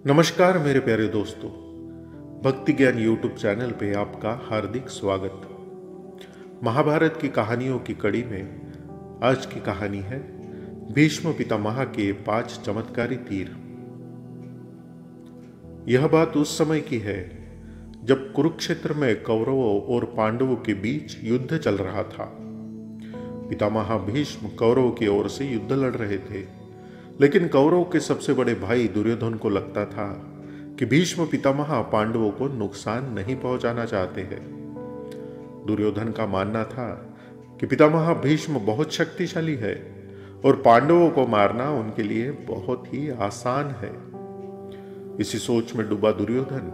नमस्कार मेरे प्यारे दोस्तों, भक्ति ज्ञान यूट्यूब चैनल पे आपका हार्दिक स्वागत। महाभारत की कहानियों की कड़ी में आज की कहानी है भीष्म पितामह के 5 चमत्कारी तीर। यह बात उस समय की है जब कुरुक्षेत्र में कौरवों और पांडवों के बीच युद्ध चल रहा था। पितामह भीष्म कौरवों की ओर से युद्ध लड़ रहे थे, लेकिन कौरव के सबसे बड़े भाई दुर्योधन को लगता था कि भीष्म पितामह पांडवों को नुकसान नहीं पहुंचाना चाहते हैं। दुर्योधन का मानना था कि पितामह भीष्म बहुत शक्तिशाली है और पांडवों को मारना उनके लिए बहुत ही आसान है। इसी सोच में डूबा दुर्योधन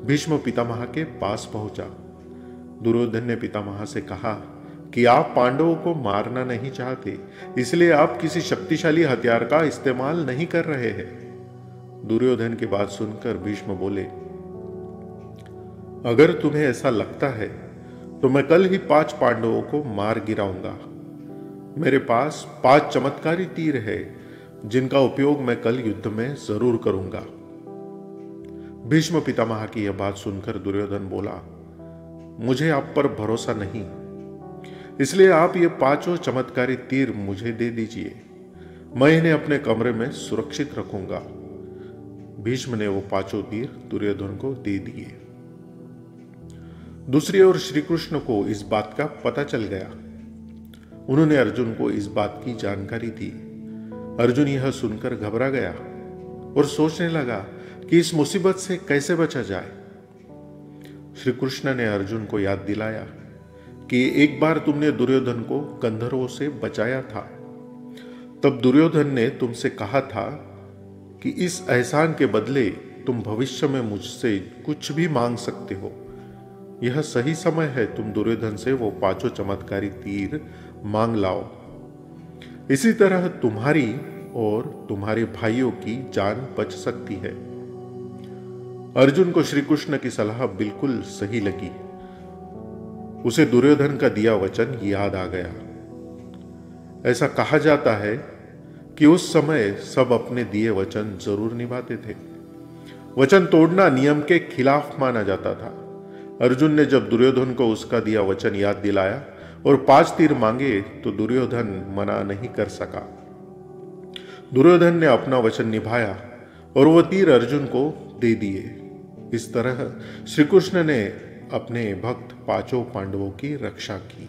भीष्म पितामह के पास पहुंचा। दुर्योधन ने पितामह से कहा कि आप पांडवों को मारना नहीं चाहते, इसलिए आप किसी शक्तिशाली हथियार का इस्तेमाल नहीं कर रहे हैं। दुर्योधन की बात सुनकर भीष्म बोले, अगर तुम्हें ऐसा लगता है तो मैं कल ही 5 पांडवों को मार गिराऊंगा। मेरे पास 5 चमत्कारी तीर है जिनका उपयोग मैं कल युद्ध में जरूर करूंगा। भीष्म पितामह की यह बात सुनकर दुर्योधन बोला, मुझे आप पर भरोसा नहीं, इसलिए आप ये 5 चमत्कारी तीर मुझे दे दीजिए। मैं इन्हें अपने कमरे में सुरक्षित रखूंगा। भीष्म ने वो 5 तीर दुर्योधन को दे दिए। दूसरी ओर श्री कृष्ण को इस बात का पता चल गया। उन्होंने अर्जुन को इस बात की जानकारी दी। अर्जुन यह सुनकर घबरा गया और सोचने लगा कि इस मुसीबत से कैसे बचा जाए। श्री कृष्ण ने अर्जुन को याद दिलाया कि एक बार तुमने दुर्योधन को गंधर्वों से बचाया था। तब दुर्योधन ने तुमसे कहा था कि इस एहसान के बदले तुम भविष्य में मुझसे कुछ भी मांग सकते हो। यह सही समय है, तुम दुर्योधन से वो 5 चमत्कारी तीर मांग लाओ। इसी तरह तुम्हारी और तुम्हारे भाइयों की जान बच सकती है। अर्जुन को श्री कृष्ण की सलाह बिल्कुल सही लगी। उसे दुर्योधन का दिया वचन याद आ गया। ऐसा कहा जाता है कि उस समय सब अपने दिए वचन जरूर निभाते थे। वचन तोड़ना नियम के खिलाफ माना जाता था। अर्जुन ने जब दुर्योधन को उसका दिया वचन याद दिलाया और 5 तीर मांगे तो दुर्योधन मना नहीं कर सका। दुर्योधन ने अपना वचन निभाया और वो तीर अर्जुन को दे दिए। इस तरह श्री कृष्ण ने अपने भक्त 5 पांडवों की रक्षा की।